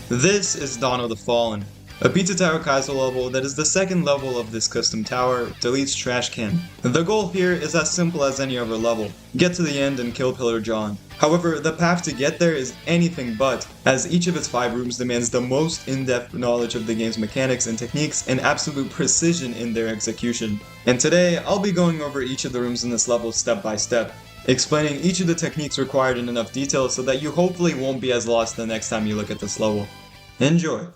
This is Dawn of the Fallen, a Pizza Tower Kaiser level that is the second level of this custom tower, deletes trash can. The goal here is as simple as any other level, get to the end and kill Pillar John. However, the path to get there is anything but, as each of its 5 rooms demands the most in-depth knowledge of the game's mechanics and techniques and absolute precision in their execution. And today, I'll be going over each of the rooms in this level step by step, explaining each of the techniques required in enough detail so that you hopefully won't be as lost the next time you look at this level. Enjoy!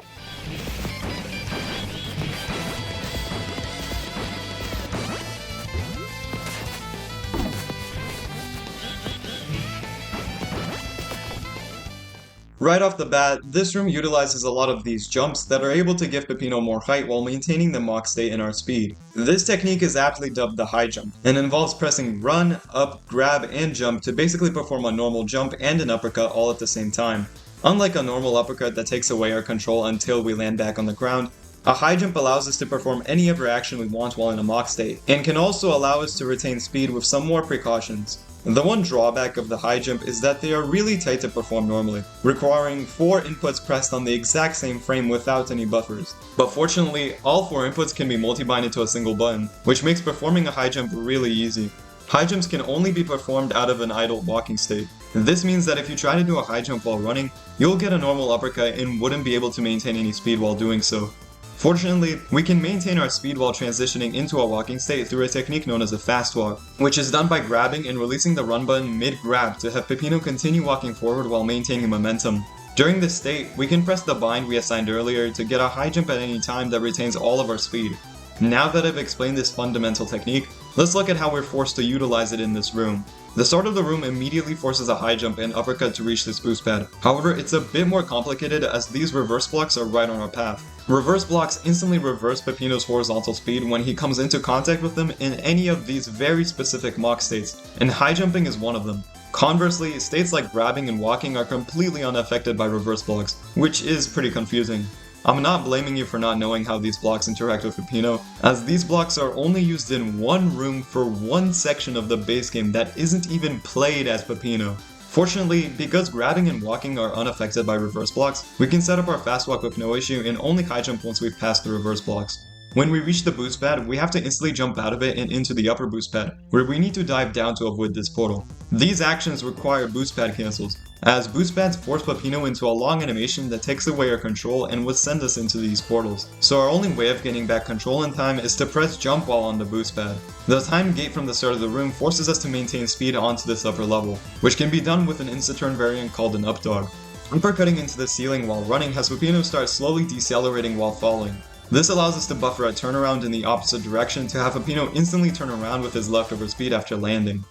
Right off the bat, this room utilizes a lot of these jumps that are able to give Peppino more height while maintaining the mock state in our speed. This technique is aptly dubbed the high jump, and involves pressing run, up, grab, and jump to basically perform a normal jump and an uppercut all at the same time. Unlike a normal uppercut that takes away our control until we land back on the ground, a high jump allows us to perform any other action we want while in a mock state, and can also allow us to retain speed with some more precautions. The one drawback of the high jump is that they are really tight to perform normally, requiring 4 inputs pressed on the exact same frame without any buffers. But fortunately, all 4 inputs can be multi-binded to a single button, which makes performing a high jump really easy. High jumps can only be performed out of an idle walking state. This means that if you try to do a high jump while running, you'll get a normal uppercut and wouldn't be able to maintain any speed while doing so. Fortunately, we can maintain our speed while transitioning into a walking state through a technique known as a fast walk, which is done by grabbing and releasing the run button mid-grab to have Peppino continue walking forward while maintaining momentum. During this state, we can press the bind we assigned earlier to get a high jump at any time that retains all of our speed. Now that I've explained this fundamental technique, let's look at how we're forced to utilize it in this room. The start of the room immediately forces a high jump and uppercut to reach this boost pad. However, it's a bit more complicated as these reverse blocks are right on our path. Reverse blocks instantly reverse Peppino's horizontal speed when he comes into contact with them in any of these very specific mock states, and high jumping is one of them. Conversely, states like grabbing and walking are completely unaffected by reverse blocks, which is pretty confusing. I'm not blaming you for not knowing how these blocks interact with Peppino, as these blocks are only used in one room for one section of the base game that isn't even played as Peppino. Fortunately, because grabbing and walking are unaffected by reverse blocks, we can set up our fast walk with no issue and only high jump once we've passed the reverse blocks. When we reach the boost pad, we have to instantly jump out of it and into the upper boost pad, where we need to dive down to avoid this portal. These actions require boost pad cancels, as boost pads force Peppino into a long animation that takes away our control and would send us into these portals. So our only way of getting back control in time is to press jump while on the boost pad. The time gate from the start of the room forces us to maintain speed onto this upper level, which can be done with an insta-turn variant called an up dog. Uppercutting into the ceiling while running has Peppino start slowly decelerating while falling. This allows us to buffer a turnaround in the opposite direction to have Peppino instantly turn around with his leftover speed after landing.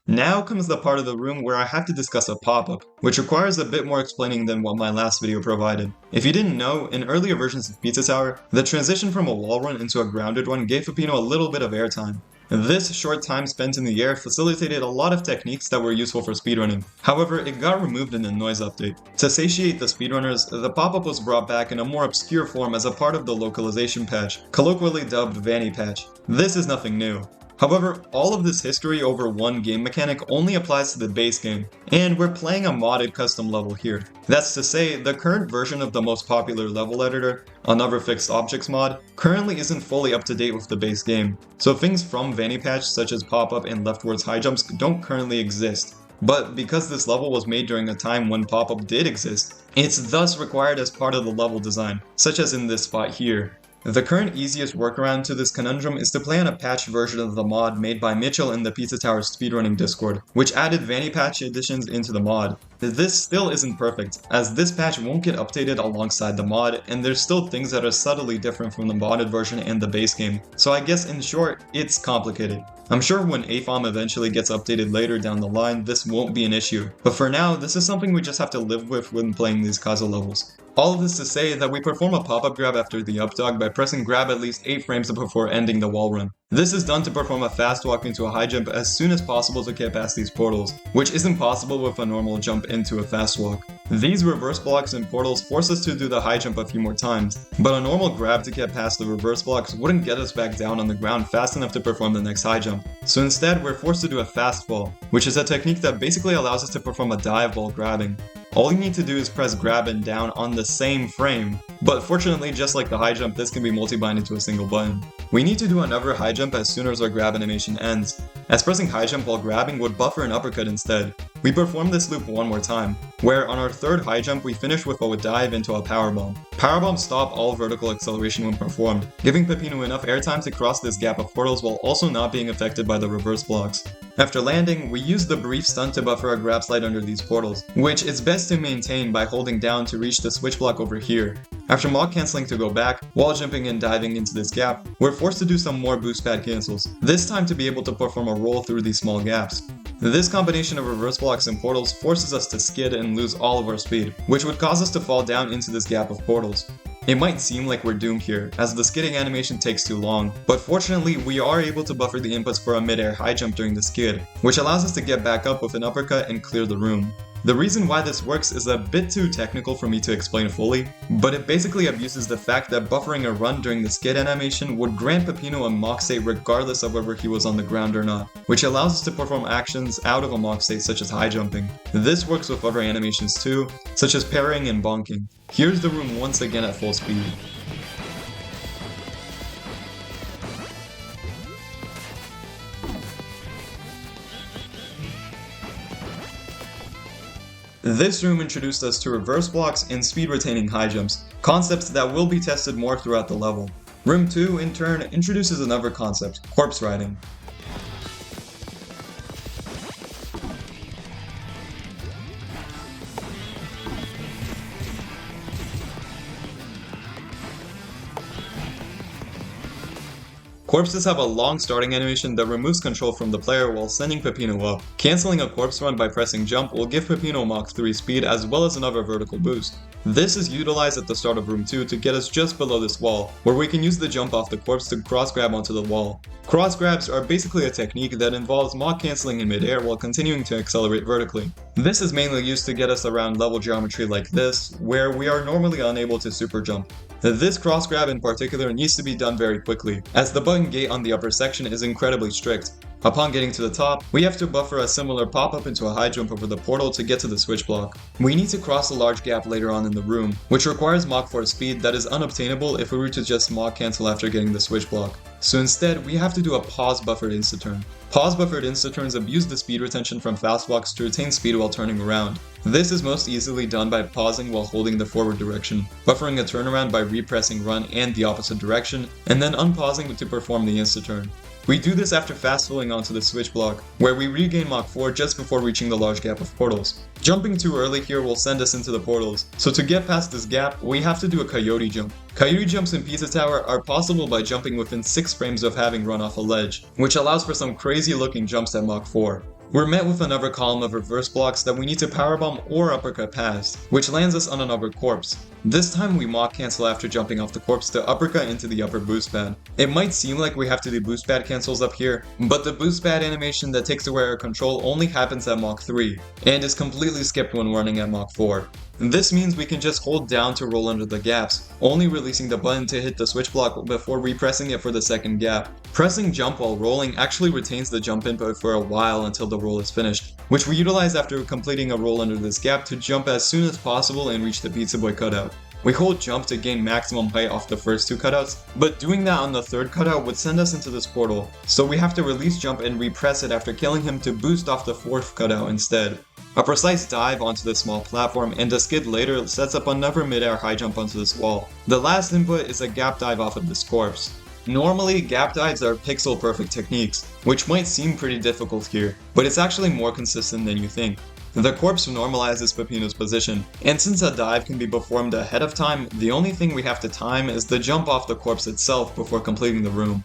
Now comes the part of the room where I have to discuss a pop-up, which requires a bit more explaining than what my last video provided. If you didn't know, in earlier versions of Pizza Tower, the transition from a wall run into a grounded one gave Peppino a little bit of airtime. This short time spent in the air facilitated a lot of techniques that were useful for speedrunning. However, it got removed in the noise update. To satiate the speedrunners, the pop-up was brought back in a more obscure form as a part of the localization patch, colloquially dubbed Vanny Patch. This is nothing new. However, all of this history over one game mechanic only applies to the base game, and we're playing a modded custom level here. That's to say, the current version of the most popular level editor, another fixed objects mod, currently isn't fully up to date with the base game, so things from Vanny Patch such as pop-up and leftwards high jumps don't currently exist. But because this level was made during a time when pop-up did exist, it's thus required as part of the level design, such as in this spot here. The current easiest workaround to this conundrum is to play on a patched version of the mod made by Mitchell in the Pizza Tower speedrunning Discord, which added Vanny Patch additions into the mod. This still isn't perfect, as this patch won't get updated alongside the mod, and there's still things that are subtly different from the modded version and the base game, so I guess in short, it's complicated. I'm sure when AFOM eventually gets updated later down the line, this won't be an issue, but for now, this is something we just have to live with when playing these Kaiser levels. All of this to say that we perform a pop-up grab after the up dog by pressing grab at least 8 frames before ending the wall run. This is done to perform a fast walk into a high jump as soon as possible to get past these portals, which isn't possible with a normal jump into a fast walk. These reverse blocks and portals force us to do the high jump a few more times, but a normal grab to get past the reverse blocks wouldn't get us back down on the ground fast enough to perform the next high jump. So instead, we're forced to do a fast fall, which is a technique that basically allows us to perform a dive while grabbing. All you need to do is press grab and down on the same frame. But fortunately, just like the high jump, this can be multi-binded to a single button. We need to do another high jump as soon as our grab animation ends, as pressing high jump while grabbing would buffer an uppercut instead. We perform this loop one more time, where on our third high jump we finish with what would dive into a powerbomb. Powerbombs stop all vertical acceleration when performed, giving Peppino enough airtime to cross this gap of portals while also not being affected by the reverse blocks. After landing, we use the brief stun to buffer a grab slide under these portals, which is best to maintain by holding down to reach the switch block over here. After mock cancelling to go back, while jumping and diving into this gap, we're forced to do some more boost pad cancels, this time to be able to perform a roll through these small gaps. This combination of reverse blocks and portals forces us to skid and lose all of our speed, which would cause us to fall down into this gap of portals. It might seem like we're doomed here, as the skidding animation takes too long, but fortunately we are able to buffer the inputs for a mid-air high jump during the skid, which allows us to get back up with an uppercut and clear the room. The reason why this works is a bit too technical for me to explain fully, but it basically abuses the fact that buffering a run during the skid animation would grant Peppino a mock state regardless of whether he was on the ground or not, which allows us to perform actions out of a mock state such as high jumping. This works with other animations too, such as parrying and bonking. Here's the room once again at full speed. This room introduced us to reverse blocks and speed retaining high jumps, concepts that will be tested more throughout the level. Room 2, in turn, introduces another concept, corpse riding. Corpses have a long starting animation that removes control from the player while sending Peppino up. Cancelling a corpse run by pressing jump will give Peppino Mach 3 speed as well as another vertical boost. This is utilized at the start of room 2 to get us just below this wall, where we can use the jump off the corpse to cross grab onto the wall. Cross grabs are basically a technique that involves mock cancelling in midair while continuing to accelerate vertically. This is mainly used to get us around level geometry like this, where we are normally unable to super jump. This cross grab in particular needs to be done very quickly, as the button gate on the upper section is incredibly strict. Upon getting to the top, we have to buffer a similar pop-up into a high jump over the portal to get to the switch block. We need to cross a large gap later on in the room, which requires Mach 4 speed that is unobtainable if we were to just mock cancel after getting the switch block. So instead, we have to do a pause buffered insta-turn. Pause buffered insta-turns abuse the speed retention from fast blocks to retain speed while turning around. This is most easily done by pausing while holding the forward direction, buffering a turnaround by repressing run and the opposite direction, and then unpausing to perform the insta-turn. We do this after fast-falling onto the switch block, where we regain Mach 4 just before reaching the large gap of portals. Jumping too early here will send us into the portals, so to get past this gap, we have to do a coyote jump. Coyote jumps in Pizza Tower are possible by jumping within 6 frames of having run off a ledge, which allows for some crazy looking jumps at Mach 4. We're met with another column of reverse blocks that we need to powerbomb or uppercut past, which lands us on another corpse. This time we mock cancel after jumping off the corpse to uppercut into the upper boost pad. It might seem like we have to do boost pad cancels up here, but the boost pad animation that takes away our control only happens at Mach 3, and is completely skipped when running at Mach 4. This means we can just hold down to roll under the gaps, only releasing the button to hit the switch block before repressing it for the second gap. Pressing jump while rolling actually retains the jump input for a while until the roll is finished, which we utilize after completing a roll under this gap to jump as soon as possible and reach the Pizza Boy cutout. We hold jump to gain maximum height off the first 2 cutouts, but doing that on the 3rd cutout would send us into this portal, so we have to release jump and repress it after killing him to boost off the 4th cutout instead. A precise dive onto this small platform and a skid later sets up another mid-air high jump onto this wall. The last input is a gap dive off of this corpse. Normally, gap dives are pixel perfect techniques, which might seem pretty difficult here, but it's actually more consistent than you think. The corpse normalizes Peppino's position, and since a dive can be performed ahead of time, the only thing we have to time is the jump off the corpse itself before completing the room.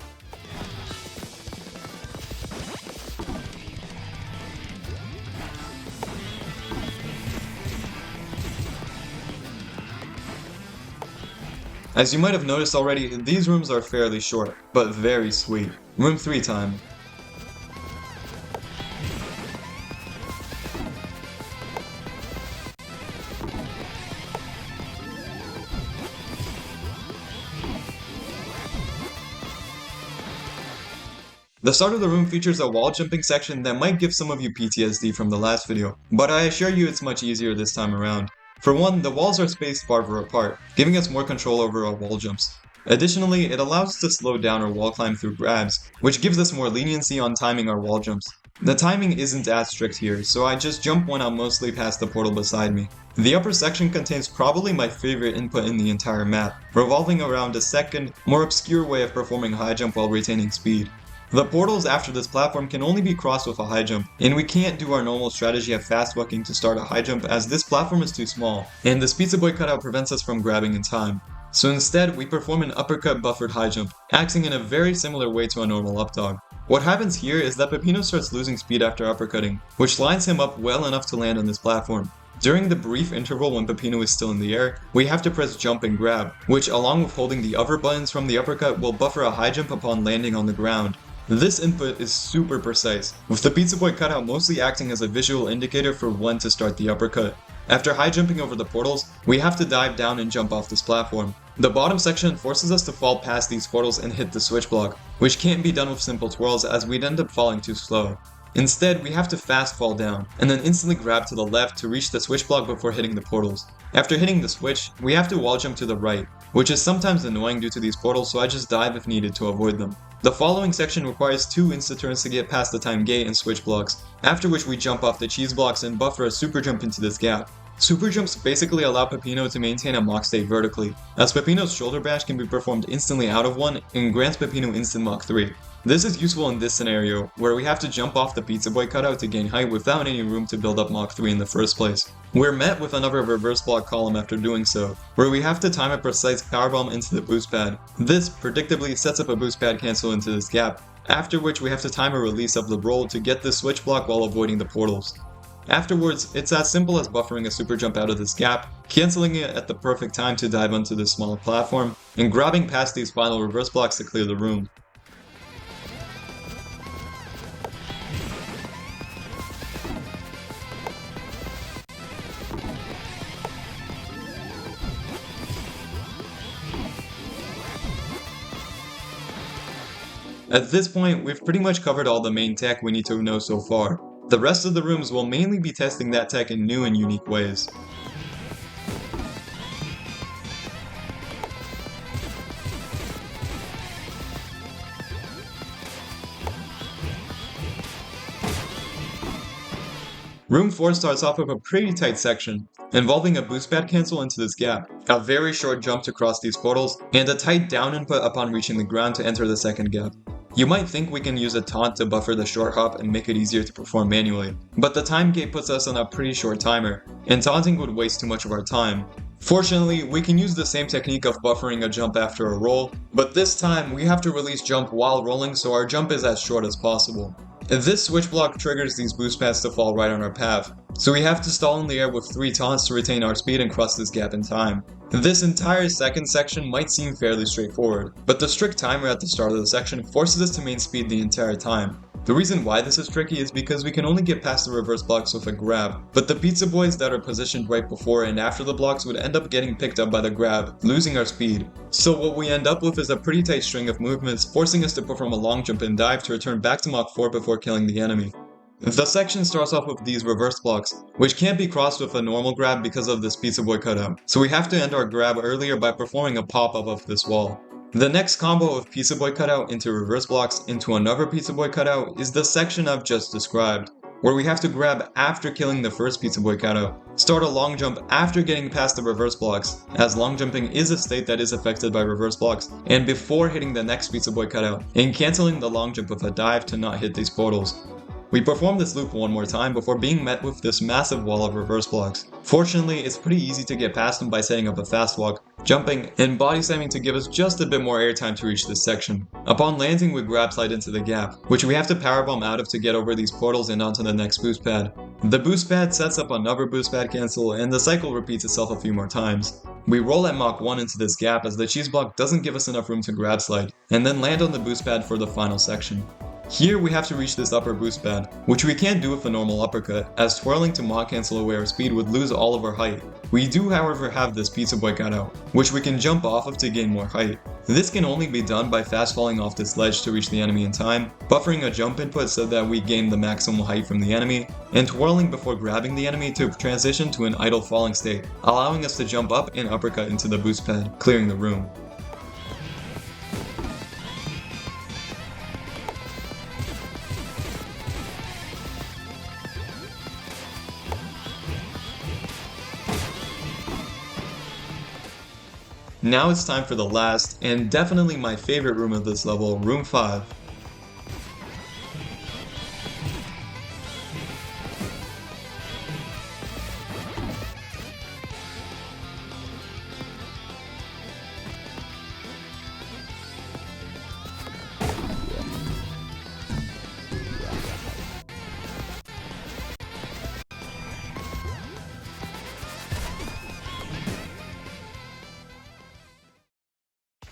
As you might have noticed already, these rooms are fairly short, but very sweet. Room 3 time. The start of the room features a wall jumping section that might give some of you PTSD from the last video, but I assure you it's much easier this time around. For one, the walls are spaced farther apart, giving us more control over our wall jumps. Additionally, it allows us to slow down our wall climb through grabs, which gives us more leniency on timing our wall jumps. The timing isn't as strict here, so I just jump when I'm mostly past the portal beside me. The upper section contains probably my favorite input in the entire map, revolving around a second, more obscure way of performing a high jump while retaining speed. The portals after this platform can only be crossed with a high jump, and we can't do our normal strategy of fast walking to start a high jump as this platform is too small, and this Pizza Boy cutout prevents us from grabbing in time. So instead, we perform an uppercut buffered high jump, acting in a very similar way to a normal up dog. What happens here is that Peppino starts losing speed after uppercutting, which lines him up well enough to land on this platform. During the brief interval when Peppino is still in the air, we have to press jump and grab, which along with holding the other buttons from the uppercut will buffer a high jump upon landing on the ground. This input is super precise, with the Pizza Boy cutout mostly acting as a visual indicator for when to start the uppercut. After high jumping over the portals, we have to dive down and jump off this platform. The bottom section forces us to fall past these portals and hit the switch block, which can't be done with simple twirls as we'd end up falling too slow. Instead, we have to fast fall down, and then instantly grab to the left to reach the switch block before hitting the portals. After hitting the switch, we have to wall jump to the right, which is sometimes annoying due to these portals, so I just dive if needed to avoid them. The following section requires 2 insta-turns to get past the time gate and switch blocks, after which we jump off the cheese blocks and buffer a super jump into this gap. Super jumps basically allow Peppino to maintain a mock state vertically, as Peppino's shoulder bash can be performed instantly out of one and grants Peppino instant Mach 3. This is useful in this scenario, where we have to jump off the Pizza Boy cutout to gain height without any room to build up Mach 3 in the first place. We're met with another reverse block column after doing so, where we have to time a precise powerbomb into the boost pad. This predictably sets up a boost pad cancel into this gap, after which we have to time a release of the roll to get the switch block while avoiding the portals. Afterwards, it's as simple as buffering a super jump out of this gap, cancelling it at the perfect time to dive onto this smaller platform, and grabbing past these final reverse blocks to clear the room. At this point, we've pretty much covered all the main tech we need to know so far. The rest of the rooms will mainly be testing that tech in new and unique ways. Room 4 starts off with a pretty tight section, involving a boost pad cancel into this gap, a very short jump to cross these portals, and a tight down input upon reaching the ground to enter the second gap. You might think we can use a taunt to buffer the short hop and make it easier to perform manually, but the time gate puts us on a pretty short timer, and taunting would waste too much of our time. Fortunately, we can use the same technique of buffering a jump after a roll, but this time we have to release jump while rolling so our jump is as short as possible. This switch block triggers these boost pads to fall right on our path, so we have to stall in the air with 3 taunts to retain our speed and cross this gap in time. This entire second section might seem fairly straightforward, but the strict timer at the start of the section forces us to main speed the entire time. The reason why this is tricky is because we can only get past the reverse blocks with a grab, but the Pizza Boys that are positioned right before and after the blocks would end up getting picked up by the grab, losing our speed. So what we end up with is a pretty tight string of movements, forcing us to perform a long jump and dive to return back to Mach 4 before killing the enemy. The section starts off with these reverse blocks, which can't be crossed with a normal grab because of this Pizza Boy cutout, so we have to end our grab earlier by performing a pop-up of this wall. The next combo of Pizza Boy cutout into reverse blocks into another Pizza Boy cutout is the section I've just described, where we have to grab after killing the first Pizza Boy cutout, start a long jump after getting past the reverse blocks, as long jumping is a state that is affected by reverse blocks, and before hitting the next Pizza Boy cutout, and cancelling the long jump with a dive to not hit these portals. We perform this loop one more time before being met with this massive wall of reverse blocks. Fortunately, it's pretty easy to get past them by setting up a fast walk, jumping, and body slamming to give us just a bit more airtime to reach this section. Upon landing, we grab slide into the gap, which we have to powerbomb out of to get over these portals and onto the next boost pad. The boost pad sets up another boost pad cancel, and the cycle repeats itself a few more times. We roll at Mach 1 into this gap as the cheese block doesn't give us enough room to grab slide, and then land on the boost pad for the final section. Here we have to reach this upper boost pad, which we can't do with a normal uppercut, as twirling to Mach cancel away our speed would lose all of our height. We do however have this pizza boy cutout, which we can jump off of to gain more height. This can only be done by fast falling off this ledge to reach the enemy in time, buffering a jump input so that we gain the maximum height from the enemy, and twirling before grabbing the enemy to transition to an idle falling state, allowing us to jump up and uppercut into the boost pad, clearing the room. Now it's time for the last, and definitely my favorite room of this level, room 5.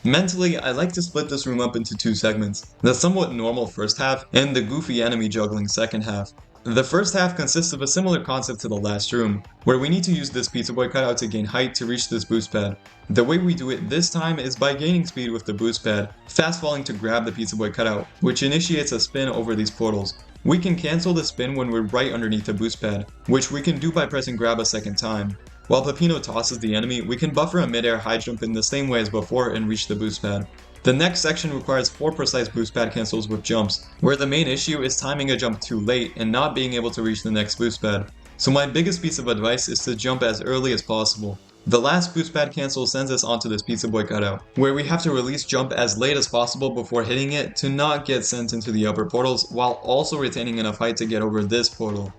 Mentally, I like to split this room up into two segments, the somewhat normal first half and the goofy enemy juggling second half. The first half consists of a similar concept to the last room, where we need to use this pizza boy cutout to gain height to reach this boost pad. The way we do it this time is by gaining speed with the boost pad, fast falling to grab the pizza boy cutout, which initiates a spin over these portals. We can cancel the spin when we're right underneath the boost pad, which we can do by pressing grab a second time. While Peppino tosses the enemy, we can buffer a mid-air high jump in the same way as before and reach the boost pad. The next section requires 4 precise boost pad cancels with jumps, where the main issue is timing a jump too late and not being able to reach the next boost pad. So my biggest piece of advice is to jump as early as possible. The last boost pad cancel sends us onto this pizza boy cutout, where we have to release jump as late as possible before hitting it to not get sent into the upper portals while also retaining enough height to get over this portal.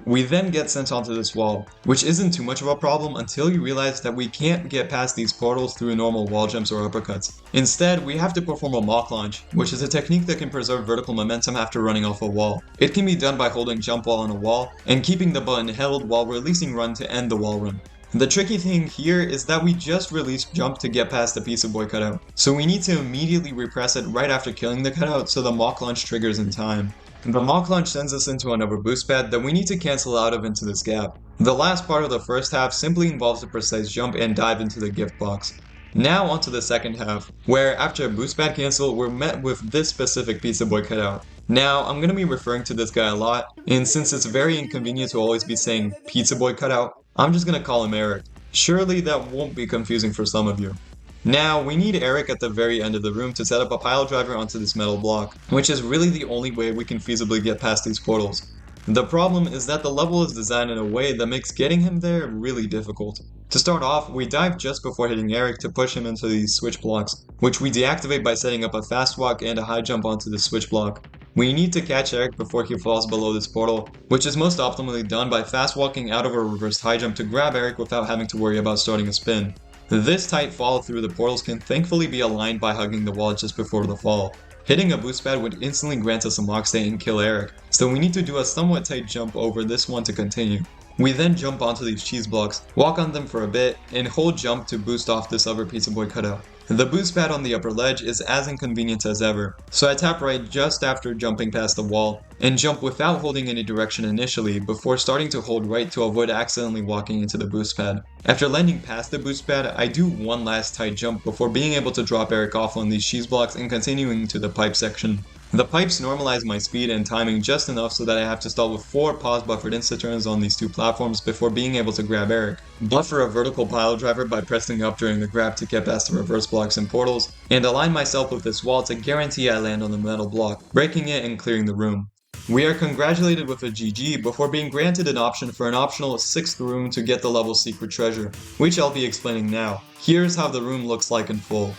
We then get sent onto this wall, which isn't too much of a problem until you realize that we can't get past these portals through normal wall jumps or uppercuts. Instead, we have to perform a mock launch, which is a technique that can preserve vertical momentum after running off a wall. It can be done by holding jump while on a wall, and keeping the button held while releasing run to end the wall run. The tricky thing here is that we just released jump to get past the pizza boy cutout, so we need to immediately repress it right after killing the cutout so the mock launch triggers in time. The mock launch sends us into another boost pad that we need to cancel out of into this gap. The last part of the first half simply involves a precise jump and dive into the gift box. Now onto the second half, where after a boost pad cancel, we're met with this specific pizza boy cutout. Now, I'm going to be referring to this guy a lot, and since it's very inconvenient to always be saying pizza boy cutout, I'm just going to call him Eric. Surely that won't be confusing for some of you. Now, we need Eric at the very end of the room to set up a pile driver onto this metal block, which is really the only way we can feasibly get past these portals. The problem is that the level is designed in a way that makes getting him there really difficult. To start off, we dive just before hitting Eric to push him into these switch blocks, which we deactivate by setting up a fast walk and a high jump onto the switch block. We need to catch Eric before he falls below this portal, which is most optimally done by fast walking out of a reversed high jump to grab Eric without having to worry about starting a spin. This tight fall through the portals can thankfully be aligned by hugging the wall just before the fall. Hitting a boost pad would instantly grant us a mock state and kill Eric, so we need to do a somewhat tight jump over this one to continue. We then jump onto these cheese blocks, walk on them for a bit, and hold jump to boost off this other pizza boy cutout. The boost pad on the upper ledge is as inconvenient as ever, so I tap right just after jumping past the wall, and jump without holding any direction initially before starting to hold right to avoid accidentally walking into the boost pad. After landing past the boost pad, I do one last tight jump before being able to drop Eric off on these cheese blocks and continuing to the pipe section. The pipes normalize my speed and timing just enough so that I have to stall with 4 pause buffered insta-turns on these 2 platforms before being able to grab Eric, buffer a vertical pile driver by pressing up during the grab to get past the reverse blocks and portals, and align myself with this wall to guarantee I land on the metal block, breaking it and clearing the room. We are congratulated with a GG before being granted an option for an optional 6th room to get the level's secret treasure, which I'll be explaining now. Here's how the room looks like in full.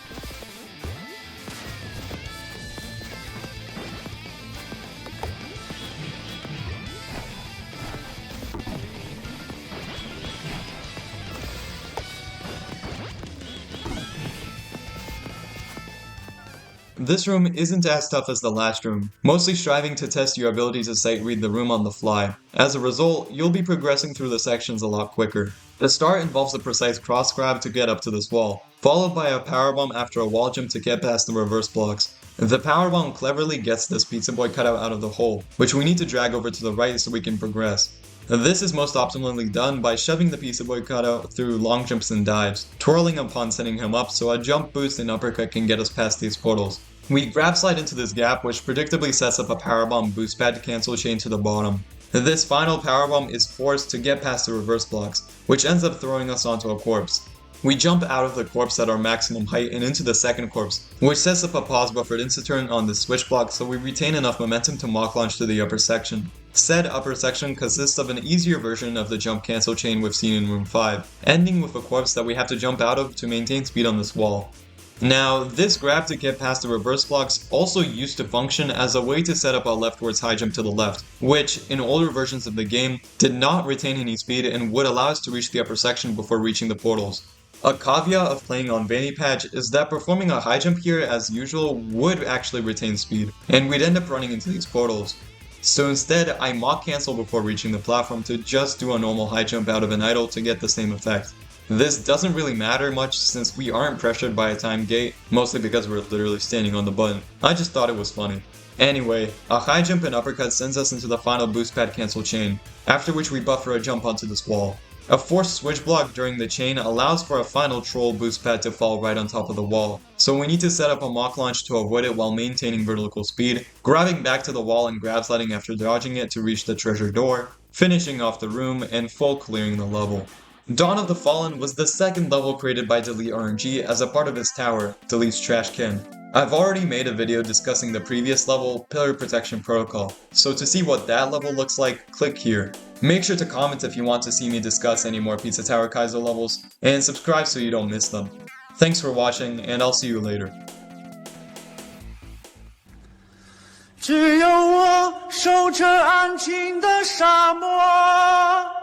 This room isn't as tough as the last room, mostly striving to test your ability to sight read the room on the fly. As a result, you'll be progressing through the sections a lot quicker. The start involves a precise cross grab to get up to this wall, followed by a powerbomb after a wall jump to get past the reverse blocks. The powerbomb cleverly gets this pizza boy cutout out of the hole, which we need to drag over to the right so we can progress. This is most optimally done by shoving the pizza boy cutout through long jumps and dives, twirling upon setting him up so a jump boost and uppercut can get us past these portals. We grab slide into this gap, which predictably sets up a powerbomb boost pad to cancel chain to the bottom. This final powerbomb is forced to get past the reverse blocks, which ends up throwing us onto a corpse. We jump out of the corpse at our maximum height and into the second corpse, which sets up a pause buffered insta-turn on the switch block so we retain enough momentum to mock launch to the upper section. Said upper section consists of an easier version of the jump cancel chain we've seen in room 5, ending with a corpse that we have to jump out of to maintain speed on this wall. Now, this grab to get past the reverse blocks also used to function as a way to set up a leftwards high jump to the left, which, in older versions of the game, did not retain any speed and would allow us to reach the upper section before reaching the portals. A caveat of playing on Vanny Patch is that performing a high jump here as usual would actually retain speed, and we'd end up running into these portals. So instead, I mock cancel before reaching the platform to just do a normal high jump out of an idle to get the same effect. This doesn't really matter much since we aren't pressured by a time gate, mostly because we're literally standing on the button. I just thought it was funny. Anyway, a high jump and uppercut sends us into the final boost pad cancel chain, after which we buffer a jump onto this wall. A forced switch block during the chain allows for a final troll boost pad to fall right on top of the wall, so we need to set up a mock launch to avoid it while maintaining vertical speed, grabbing back to the wall and grab sliding after dodging it to reach the treasure door, finishing off the room, and full clearing the level. Dawn of the Fallen was the second level created by Delete RNG as a part of his tower, Delete's Trash Can. I've already made a video discussing the previous level, Pillar Protection Protocol, so to see what that level looks like, click here. Make sure to comment if you want to see me discuss any more Pizza Tower Kaizo levels, and subscribe so you don't miss them. Thanks for watching, and I'll see you later. 只有我守着安静的沙漠。